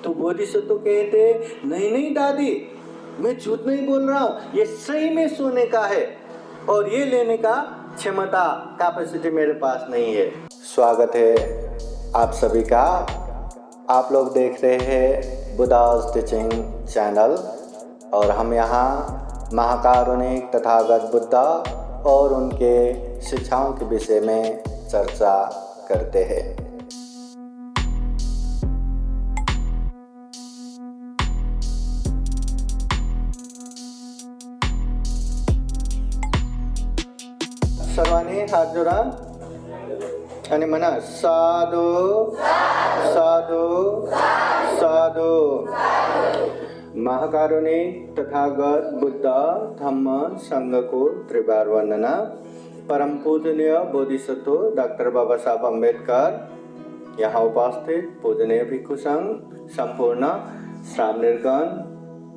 तो बोधिसत्व कहते नहीं नहीं दादी, मैं झूठ नहीं बोल रहा हूँ, ये सही में सोने का है और ये लेने का क्षमता कैपेसिटी मेरे पास नहीं है। स्वागत है आप सभी का। आप लोग देख रहे हैं बुद्धास टीचिंग चैनल और हम यहाँ महाकारुणिक तथागत बुद्धा और उनके शिक्षाओं के विषय में चर्चा करते हैं। सर्वांनी हात जोडा आणि म्हणा साधू साधू साधू। महाकारुणिक तथागत बुद्ध धम्म संघ को त्रिबार वंदना। परम पूजनीय बोधिसत्व डॉक्टर बाबा साहब अम्बेडकर, यहाँ उपस्थित पूजनीय भिक्षु संघ, संपूर्ण श्रामणीगण,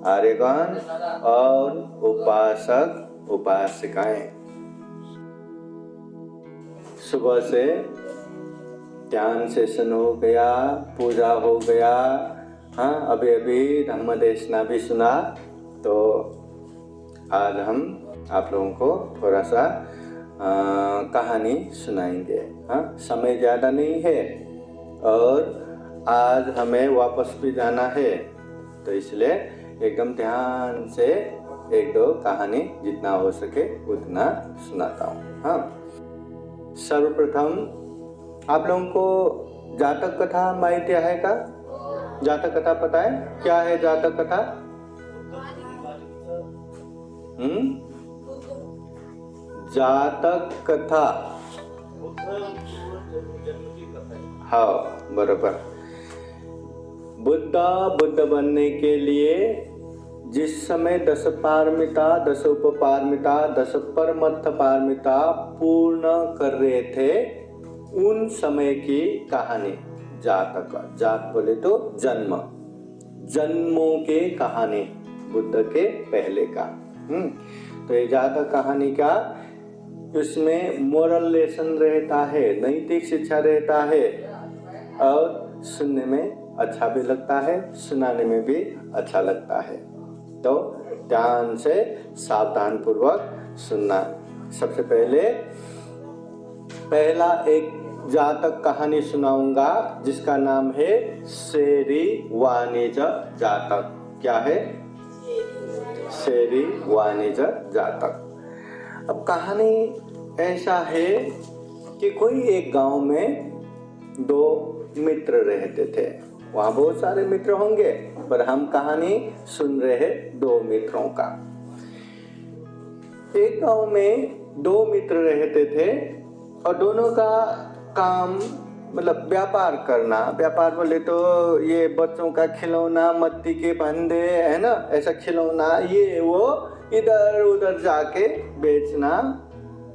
आर्यगण और उपासक उपासिकाएं। सुबह से ध्यान सेशन हो गया, पूजा हो गया, हाँ अभी अभी धम्म देशना भी सुना। तो आज हम आप लोगों को थोड़ा सा कहानी सुनाएंगे। हाँ समय ज़्यादा नहीं है और आज हमें वापस भी जाना है, तो इसलिए एकदम ध्यान से एक दो कहानी जितना हो सके उतना सुनाता हूँ। हाँ सर्वप्रथम आप लोगों को जातक कथा माहिती है का? जातक कथा पता है क्या है जातक कथा? जातक कथा, हाँ बराबर। बुद्ध बनने के लिए जिस समय 10 पारमिता, 10 उपपारमिता, 10 परमर्थ पारमिता पूर्ण कर रहे थे, उन समय की कहानी जातक। जात बोले तो जन्म, जन्मों के कहानी बुद्ध के पहले का। तो ये जातक कहानी का उसमें मोरल लेसन रहता है, नैतिक शिक्षा रहता है और सुनने में अच्छा भी लगता है, सुनाने में भी अच्छा लगता है। तो ध्यान से सावधान पूर्वक सुनना। सबसे पहला एक जातक कहानी सुनाऊंगा जिसका नाम है शेरी वाणिज्य जातक। क्या है? शेरी वाणिज्य जातक। अब कहानी ऐसा है कि कोई एक गांव में 2 मित्र रहते थे। वहाँ बहुत सारे मित्र होंगे पर हम कहानी सुन रहे हैं 2 मित्रों का। एक गांव में 2 मित्र रहते थे और दोनों का काम मतलब व्यापार करना। व्यापार बोले तो ये बच्चों का खिलौना, मट्टी के फंदे है ना, ऐसा खिलौना ये वो इधर उधर जाके बेचना,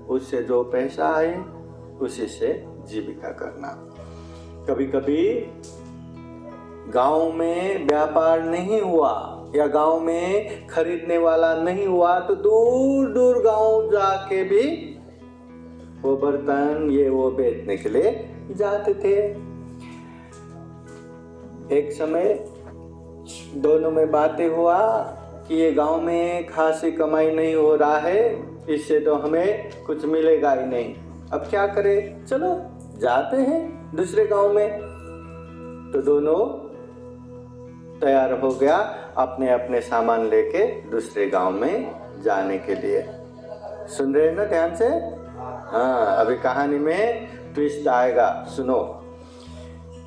उससे जो पैसा आए उसी से जीविका करना। कभी कभी गांव में व्यापार नहीं हुआ या गांव में खरीदने वाला नहीं हुआ तो दूर दूर गांव जाके भी वो बर्तन ये वो बेचने के लिए जाते थे। एक समय दोनों में बातें हुआ कि ये गांव में खासी कमाई नहीं हो रहा है, इससे तो हमें कुछ मिलेगा ही नहीं। अब क्या करें, चलो जाते हैं दूसरे गांव में। तो दोनों तैयार हो गया अपने अपने सामान लेके दूसरे गांव में जाने के लिए। सुन रहे हैं ना ध्यान से? हाँ अभी कहानी में ट्विस्ट आएगा, सुनो।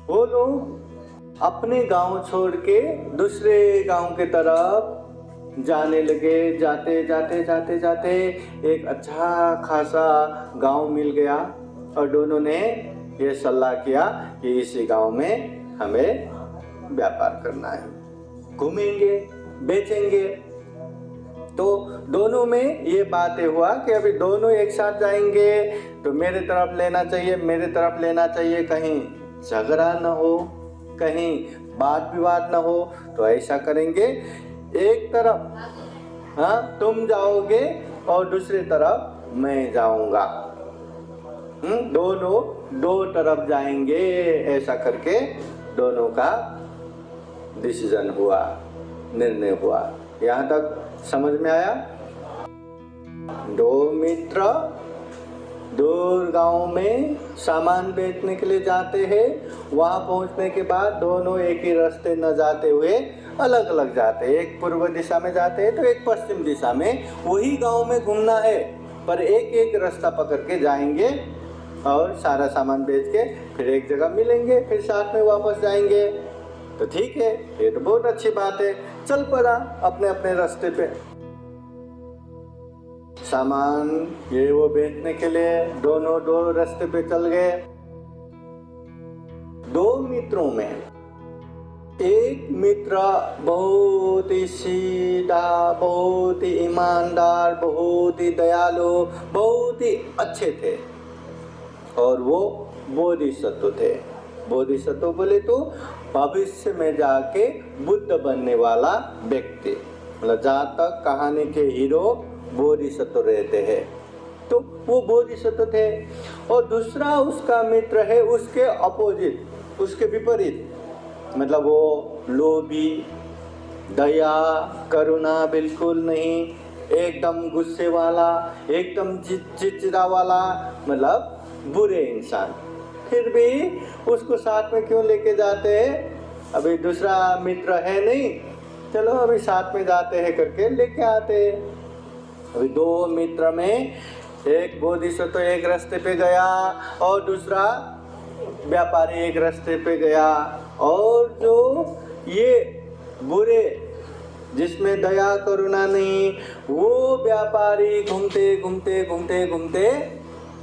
वो लोग अपने गांव छोड़ के दूसरे गांव के तरफ जाने लगे। जाते जाते जाते जाते एक अच्छा खासा गांव मिल गया और दोनों ने ये सलाह किया कि इसी गांव में हमें व्यापार करना है, घूमेंगे बेचेंगे। तो दोनों में ये बातें हुआ कि अभी दोनों एक साथ जाएंगे तो मेरे तरफ लेना चाहिए, मेरे तरफ लेना चाहिए, कहीं झगड़ा न हो, कहीं बात विवाद न हो। तो ऐसा करेंगे, एक तरफ हाँ तुम जाओगे और दूसरी तरफ मैं जाऊंगा। दोनों 2 तरफ जाएंगे। ऐसा करके दोनों का डिसीजन हुआ, निर्णय हुआ। यहाँ तक समझ में आया? दो मित्र दूर गांव में सामान बेचने के लिए जाते हैं। वहां पहुंचने के बाद दोनों एक ही रास्ते न जाते हुए अलग अलग जाते हैं। एक पूर्व दिशा में जाते हैं तो एक पश्चिम दिशा में। वही गांव में घूमना है पर एक एक रास्ता पकड़ के जाएंगे और सारा सामान बेच के फिर एक जगह मिलेंगे, फिर साथ में वापस जाएंगे। तो ठीक है, ये तो बहुत अच्छी बात है। चल पड़ा अपने अपने रास्ते पे सामान ये वो बेचने के लिए। दोनों दो रास्ते पे चल गए। दो मित्रों में एक मित्र बहुत ही सीधा, बहुत ही ईमानदार, बहुत ही दयालु, बहुत ही अच्छे थे और वो बोधिसत्व थे। बोधिसत्व बोले तो भविष्य में जाके बुद्ध बनने वाला व्यक्ति, मतलब जहाँ तक कहानी के हीरो बोधिसत्व रहते हैं तो वो बोधिसत्व थे। और दूसरा उसका मित्र है उसके अपोजिट, उसके विपरीत, मतलब वो लोभी, दया करुणा बिल्कुल नहीं, एकदम गुस्से वाला, एकदम चिड़चिड़ा वाला, मतलब बुरे इंसान। फिर भी उसको साथ में क्यों लेके जाते हैं? अभी दूसरा मित्र है नहीं, चलो अभी साथ में जाते हैं करके लेके आते हैं। अभी दो मित्र में एक बोधिसत्व एक रास्ते पे गया और दूसरा व्यापारी एक रास्ते पे गया। और जो ये बुरे जिसमें दया करुणा नहीं, वो व्यापारी घूमते घूमते घूमते घूमते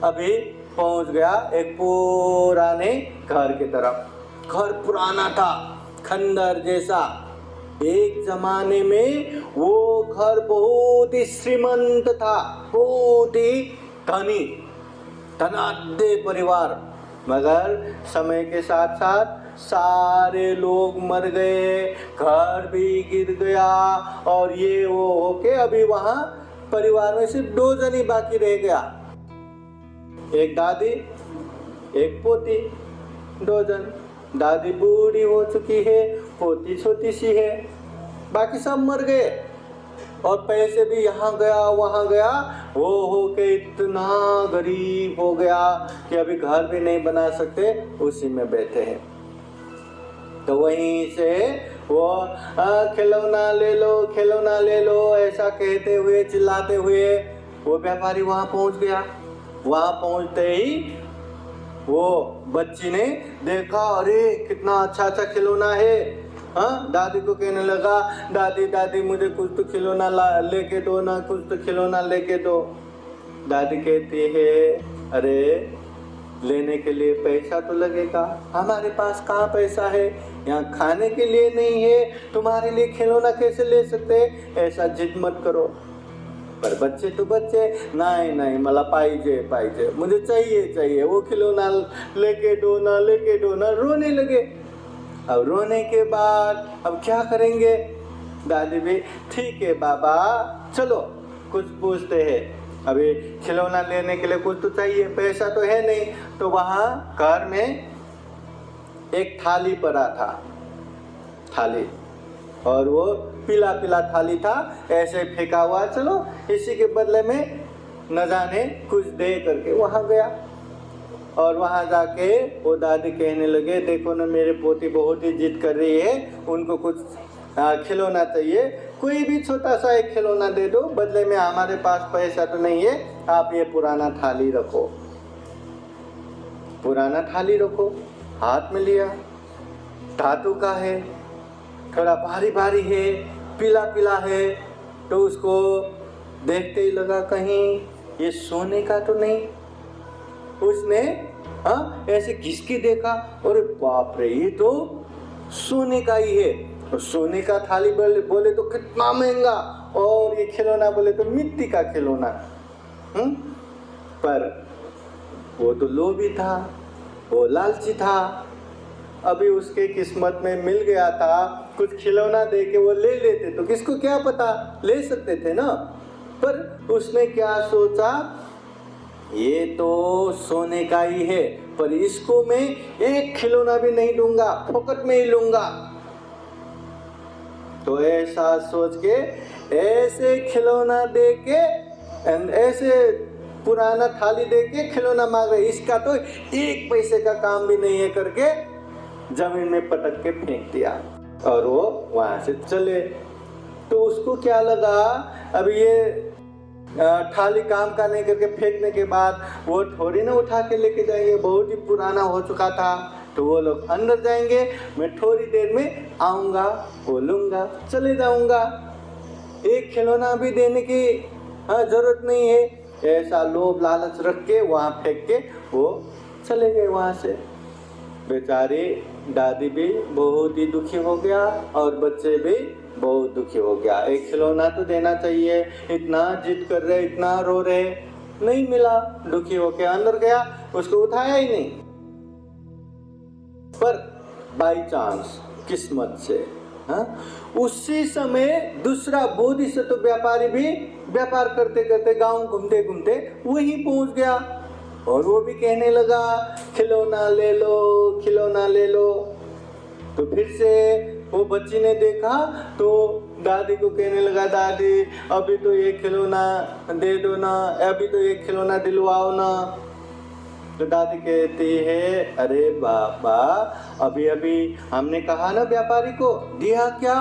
अभी पहुंच गया एक पुराने घर की तरफ। घर पुराना था, खंडर जैसा। एक जमाने में वो घर बहुत ही श्रीमंत था, बहुत ही धनी, धनाढ्य परिवार। मगर समय के साथ साथ सारे लोग मर गए, घर भी गिर गया और ये वो होके अभी वहां परिवार में सिर्फ दो जन ही बाकी रह गया। एक दादी, एक पोती, दो जन। दादी बूढ़ी हो चुकी है, पोती छोटी सी है, बाकी सब मर गए। और पैसे भी यहाँ गया वहाँ गया, वो हो के इतना गरीब हो गया कि अभी घर भी नहीं बना सकते, उसी में बैठे हैं। तो वहीं से वो खिलौना ले लो, खिलौना ले लो ऐसा कहते हुए चिल्लाते हुए वो व्यापारी वहाँ पहुँच गया। वहाँ पहुँचते ही वो बच्ची ने देखा, अरे कितना अच्छा अच्छा खिलौना है। हाँ, दादी को कहने लगा, दादी दादी मुझे कुछ तो खिलौना लेके दो ना, कुछ तो खिलौना लेके दो। दादी कहती है, अरे लेने के लिए पैसा तो लगेगा, हमारे पास कहाँ पैसा है, यहाँ खाने के लिए नहीं है, तुम्हारे लिए खिलौना कैसे ले सकते, ऐसा जिद मत करो। पर बच्चे तो बच्चे, नहीं नहीं मला पाइजे पाइजे, मुझे चाहिए चाहिए, वो खिलौना लेके दो ना, लेके दो ना, रोने लगे। अब रोने के बाद अब क्या करेंगे? दादी भी ठीक है बाबा चलो कुछ पूछते हैं, अभी खिलौना लेने के लिए कुछ तो चाहिए, पैसा तो है नहीं। तो वहाँ घर में एक थाली पड़ा था, थाली, और वो पीला पीला थाली था, ऐसे फेंका हुआ, चलो इसी के बदले में न जाने कुछ दे करके वहाँ गया। और वहाँ जाके वो दादी कहने लगे, देखो ना मेरे पोती बहुत ही जिद कर रही है, उनको कुछ खिलौना चाहिए, कोई भी छोटा सा एक खिलौना दे दो, बदले में हमारे पास पैसा तो नहीं है, आप ये पुराना थाली रखो। पुराना थाली रखो, हाथ में लिया, धातु का है, थोड़ा भारी भारी है, पीला पीला है। तो उसको देखते ही लगा कहीं ये सोने का तो नहीं। उसने ऐसे घिसकी देखा, अरे बाप रे ये तो सोने का ही है। और सोने का थाली बोले तो कितना महंगा, और ये खिलौना बोले तो मिट्टी का खिलौना। पर वो तो लोभी था, वो लालची था। अभी उसके किस्मत में मिल गया था कुछ खिलौना दे के वो ले लेते, तो किसको क्या पता, ले सकते थे ना। पर उसने क्या सोचा, ये तो सोने का ही है, पर इसको मैं एक खिलौना भी नहीं दूंगा, फोकट में ही लूंगा। तो ऐसा सोच के ऐसे खिलौना दे के ऐसे पुराना थाली दे के खिलौना मांग रहे, इसका तो 1 पैसे का काम भी नहीं है करके जमीन में पटक के फेंक दिया और वो वहां से चले। तो उसको क्या लगा, अब ये थाली काम का नहीं करके फेंकने के बाद वो थोड़ी ना उठा के लेके जाएंगे, बहुत ही पुराना हो चुका था। तो वो लोग अंदर जाएंगे, मैं थोड़ी देर में आऊंगा, वो लूंगा, चले जाऊंगा, एक खिलौना भी देने की जरूरत नहीं है। ऐसा लोभ लालच रख के वहां फेंक के वो चले गए वहां से। बेचारी दादी भी बहुत ही दुखी हो गया और बच्चे भी बहुत दुखी हो गया। एक खिलौना तो देना चाहिए, इतना जिद कर रहे, इतना रो रहे, नहीं मिला। दुखी होके अंदर गया, उसको उठाया ही नहीं। पर बाई चांस, किस्मत से उसी समय दूसरा बोधिसत्व व्यापारी भी व्यापार करते करते गांव घूमते घूमते वहीं पहुंच गया और वो भी कहने लगा खिलौना ले लो, खिलौना ले लो। तो फिर से वो बच्ची ने देखा तो दादी को कहने लगा, दादी अभी तो ये खिलौना दे दो ना, अभी तो ये खिलौना दिलवाओ ना। तो दादी कहती है, अरे बाबा अभी अभी हमने कहा ना व्यापारी को, दिया क्या,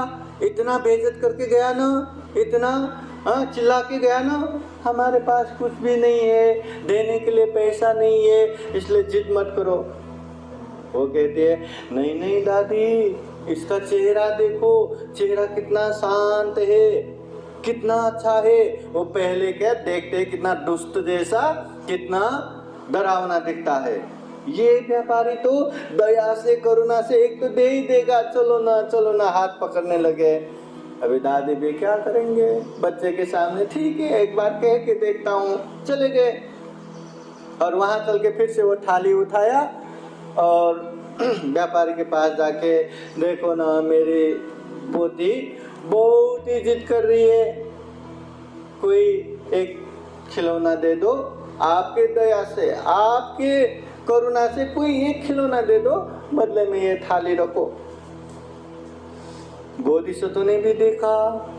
इतना बेइज्जत करके गया ना, इतना चिल्ला के गया ना, हमारे पास कुछ भी नहीं है, देने के लिए पैसा नहीं है, इसलिए जिद मत करो। वो कहते हैं, नहीं नहीं दादी, इसका चेहरा देखो, चेहरा कितना शांत है, कितना अच्छा है। वो पहले क्या देखते कितना दुष्ट जैसा, कितना डरावना दिखता है। ये व्यापारी तो दया से करुणा से एक तो दे ही देगा, चलो ना चलो ना, हाथ पकड़ने लगे। अभी दादी भी क्या करेंगे बच्चे के सामने, ठीक है एक बार कह के देखता हूँ, चले गए। और वहां चल के फिर से वो थाली उठाया और व्यापारी के पास जाके, देखो ना मेरी पोती बहुत ही जिद कर रही है, कोई एक खिलौना दे दो, आपके दया से, आपके करुणा से कोई एक खिलौना दे दो, बदले में ये थाली रखो। बोधिसत्व ने भी देखा,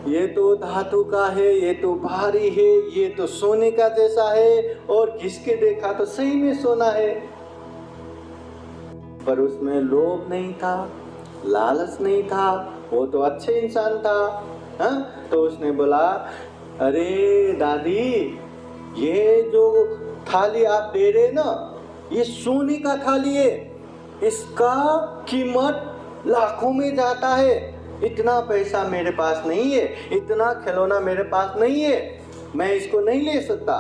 ये तो धातु का है, ये तो भारी है, ये तो सोने का जैसा है, और किसके देखा तो सही में सोना है। पर उसमें लोभ नहीं था, लालच नहीं था, वो तो अच्छे इंसान था। तो उसने बोला, अरे दादी ये जो थाली आप दे रहे ना, ये सोने का थाली है, इसका कीमत लाखों में जाता है, इतना पैसा मेरे पास नहीं है, इतना खिलौना मेरे पास नहीं है, मैं इसको नहीं ले सकता।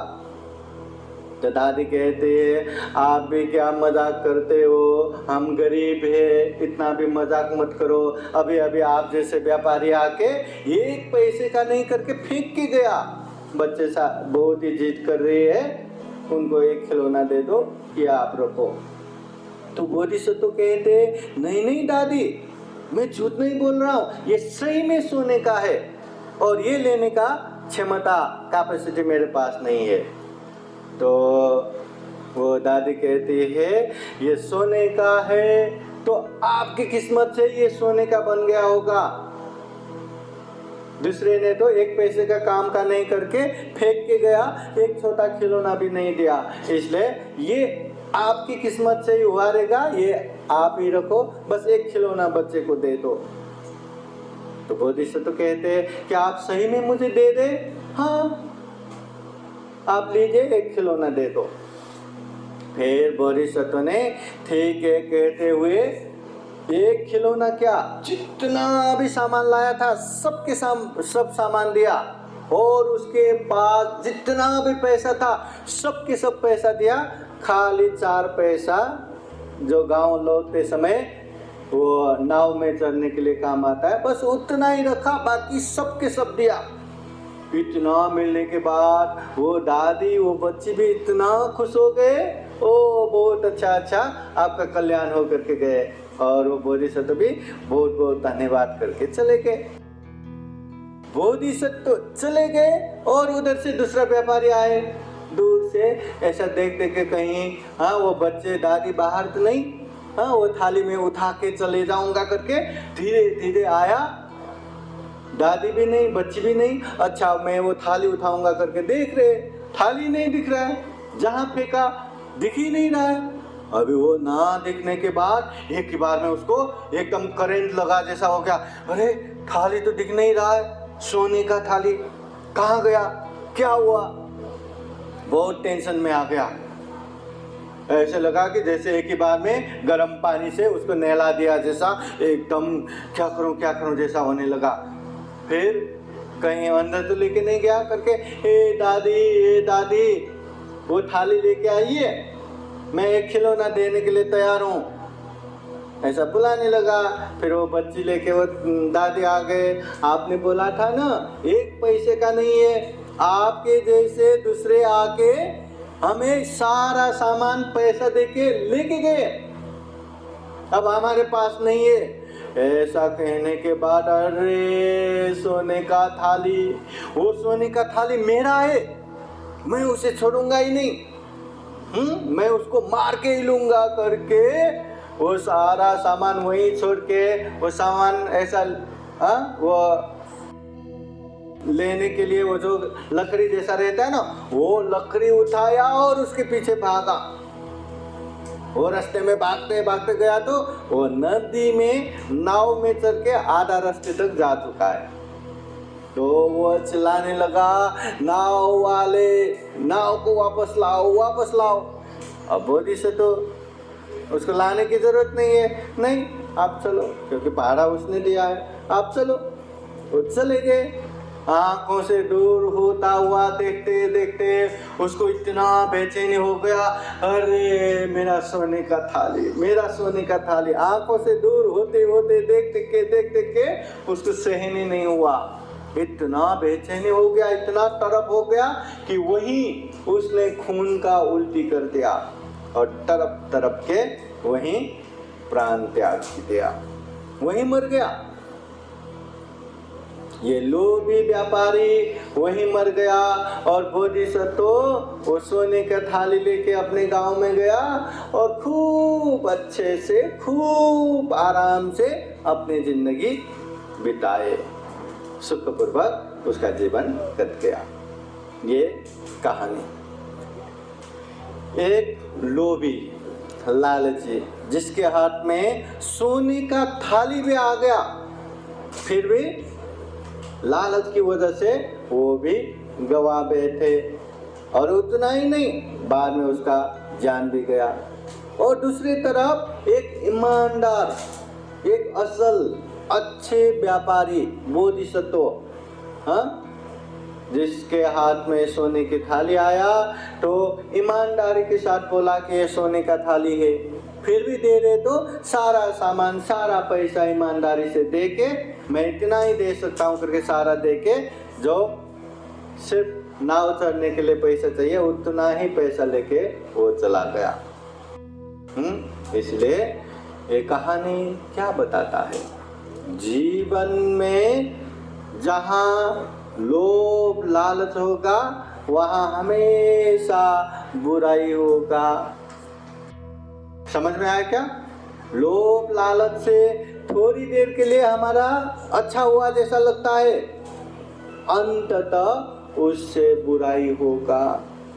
तो दादी कहते हैं, आप भी क्या मजाक करते हो, हम गरीब है, इतना भी मजाक मत करो। अभी अभी आप जैसे व्यापारी आके 1 पैसे का नहीं करके फेंक के गया, बच्चे बहुत ही जिद कर रही है, उनको एक खिलौना दे दो, ये आप रखो। तो बोधिसत्व कहते, नहीं नहीं दादी, मैं झूठ नहीं बोल रहा हूँ, ये सही में सोने का है और ये लेने का क्षमता, कैपेसिटी मेरे पास नहीं है। तो वो दादी कहती है, ये सोने का है तो आपकी किस्मत से ये सोने का बन गया होगा, दूसरे ने तो 1 पैसे का काम का नहीं करके फेंक के गया, एक छोटा खिलौना भी नहीं दिया, इसलिए ये आपकी किस्मत से ही हुआ रहेगा, ये आप ही रखो, बस एक खिलौना बच्चे को दे दो। तो बोधिसत्व कहते हैं कि आप सही में मुझे दे दे, हाँ आप लीजिए एक खिलौना दे दो। फिर बोधिसत्व ने ठीक है कहते हुए एक खिलौना क्या, जितना भी सामान लाया था सब सामान दिया, और उसके पास जितना भी पैसा था सबके सब पैसा दिया, खाली 4 पैसा जो गांव लौटते समय वो नाव में चढ़ने के लिए काम आता है, बस उतना ही रखा, बाकी सबके सब दिया। इतना मिलने के बाद वो दादी वो बच्ची भी इतना खुश हो गए, ओ बहुत अच्छा आपका कल्याण हो करके गए। और वो बोधिसत्व भी बहुत बहुत धन्यवाद करके चले गए। बोधिसत्व चले गए और उधर से दूसरा व्यापारी आए, दूर से ऐसा देख के कहीं, हाँ वो बच्चे दादी बाहर तो नहीं, हाँ वो थाली में उठा के चले जाऊंगा करके धीरे धीरे आया दादी भी नहीं, बच्ची भी नहीं। अच्छा मैं वो थाली उठाऊंगा करके देख रहे, थाली नहीं दिख रहा है, जहां फेंका दिख ही नहीं रहा है। अभी वो ना दिखने के बाद एक ही बार में उसको एकदम करंट लगा जैसा हो गया। अरे थाली तो दिख नहीं रहा है, सोने का थाली कहाँ गया, क्या हुआ? बहुत टेंशन में आ गया। ऐसे लगा कि जैसे एक ही बार में गर्म पानी से उसको नहला दिया जैसा, एकदम क्या करूं जैसा होने लगा। फिर कहीं अंदर तो लेके नहीं गया करके, ए दादी वो थाली लेके आइए, मैं एक खिलौना देने के लिए तैयार हूँ, ऐसा बुलाने लगा। फिर वो बच्ची लेके वो दादी आ गए। आपने बोला था ना 1 पैसे का नहीं है, आपके जैसे दूसरे आके हमें सारा सामान पैसा देके लेके गए, अब हमारे पास नहीं है। ऐसा कहने के बाद अरे सोने का थाली, वो सोने का थाली मेरा है, मैं उसे छोड़ूंगा ही नहीं, मैं उसको मार के ही लूंगा करके वो सारा सामान वहीं छोड़ के वो सामान ऐसा वो लेने के लिए वो जो लकड़ी जैसा रहता है ना, वो लकड़ी उठाया और उसके पीछे भागा। वो रास्ते में भागते भागते गया तो वो नदी में नाव में चढ़ के आधा रास्ते तक जा चुका है। तो वो चिल्लाने लगा, नाव वाले नाव को वापस लाओ, वापस लाओ। अब बोली से तो उसको लाने की जरूरत नहीं है, नहीं आप चलो, क्योंकि भाड़ा उसने दिया है, आप चलो। वो चले गए। आंखों से दूर होता हुआ देखते देखते उसको इतना बेचैनी हो गया, अरे मेरा सोने का थाली, मेरा सोने का थाली। आंखों से दूर होते होते देखते के उसको सहन ही नहीं हुआ, इतना बेचैनी हो गया, इतना तड़प हो गया कि वहीं उसने खून का उल्टी कर दिया और तड़प तड़प के वहीं प्राण त्याग दिया, वहीं मर गया। ये लोभी व्यापारी वहीं मर गया और बोधिसत्व वो सोने का थाली लेके अपने गांव में गया और खूब अच्छे से, खूब आराम से अपनी जिंदगी बिताए, सुखपूर्वक उसका जीवन कट गया। ये कहानी एक लोभी लालची जिसके हाथ में सोने का थाली भी आ गया, फिर भी लालच की वजह से वो भी गवा बैठे, और उतना ही नहीं, बाद में उसका जान भी गया। और दूसरी तरफ एक ईमानदार, एक असल अच्छे व्यापारी बोधिसत्व, हाँ, जिसके हाथ में सोने की थाली आया तो ईमानदारी के साथ बोला कि ये सोने का थाली है, फिर भी दे रहे तो सारा सामान, सारा पैसा ईमानदारी से दे के, मैं इतना ही दे सकता हूँ करके सारा दे के, जो सिर्फ नाव चढ़ने के लिए पैसा चाहिए उतना ही पैसा लेके वो चला गया। इसलिए ये कहानी क्या बताता है? जीवन में जहाँ लोभ लालच होगा वहाँ हमेशा बुराई होगा। समझ में आया क्या? लोभ लालच से थोड़ी देर के लिए हमारा अच्छा हुआ जैसा लगता है, अंततः उससे बुराई होगा,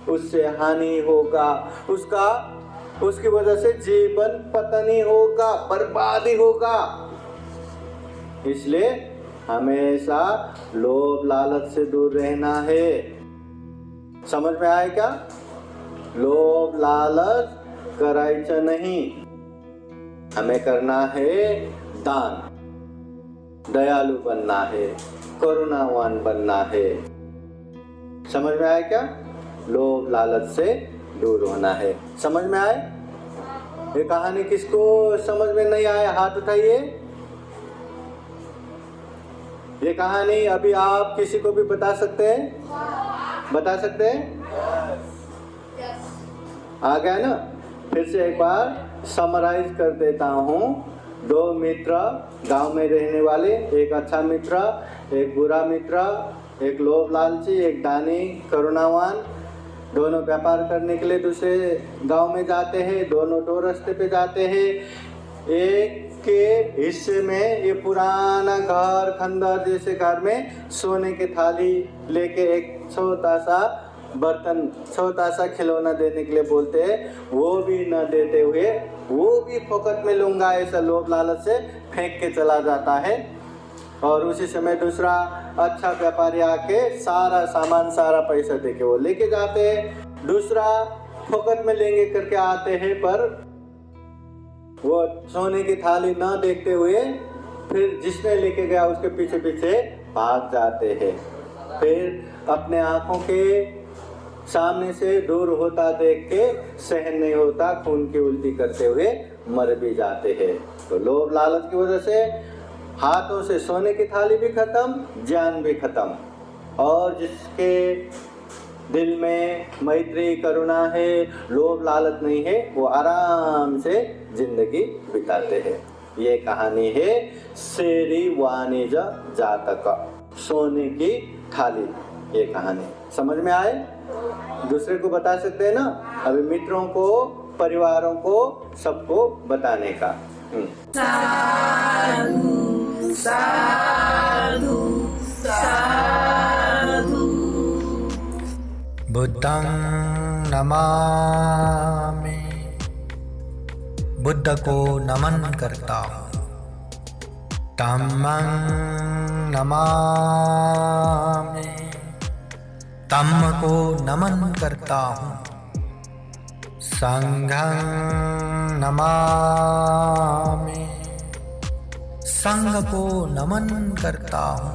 उससे हानि होगा, उसकी वजह से जीवन पतनी होगा, बर्बादी होगा। इसलिए हमेशा लोभ लालच से दूर रहना है। समझ में आया क्या? लोभ लालच करायचं नहीं, हमें करना है दान, दयालु बनना है, करुणावान बनना है। समझ में आया क्या? लोभ लालच से दूर होना है। समझ में आए? ये कहानी किसको समझ में नहीं आया हाथ उठाइए। ये कहानी अभी आप किसी को भी बता सकते हैं? बता सकते हैं? आ गया ना? फिर से एक बार समराइज कर देता हूँ। 2 मित्र गांव में रहने वाले, एक अच्छा मित्र, एक बुरा मित्र, एक लोभ लालची, एक दानी करुणावान, दोनों व्यापार करने के लिए दूसरे गांव में जाते हैं। दोनों 2 रास्ते पे जाते हैं। एक उसके हिस्से में ये पुराना घर खंडर जैसे घर में सोने की थाली लेके एक छोटा सा बर्तन, छोटा सा खिलौना देने के लिए बोलते हैं, वो भी न देते हुए वो भी फोकट में लूंगा ऐसा लोभ लालच से फेंक के चला जाता है। और उसी समय दूसरा अच्छा व्यापारी आके सारा सामान सारा पैसा देके वो लेके जाते हैं। दूसरा फोकट में लेंगे करके आते हैं, पर वो सोने की थाली ना देखते हुए फिर जिसने लेके गया उसके पीछे पीछे भाग जाते हैं। फिर अपने आंखों के सामने से दूर होता देख के सहन नहीं होता, खून की उल्टी करते हुए मर भी जाते हैं। तो लोभ लालच की वजह से हाथों से सोने की थाली भी खत्म, जान भी खत्म। और जिसके दिल में मैत्री करुणा है, लोभ लालच नहीं है, वो आराम से जिंदगी बिताते हैं। ये कहानी है शेरी वाणिज जातक, सोने की थाली। ये कहानी समझ में आए? दूसरे को बता सकते हैं ना, अभी मित्रों को, परिवारों को, सबको बताने का। साधु साधु साधु। बुद्धं नमामि, बुद्ध को नमन करता हूँ। धम्मं नमामि, धम्म को नमन करता हूँ। संघं नमामि, संघ को नमन करता हूँ।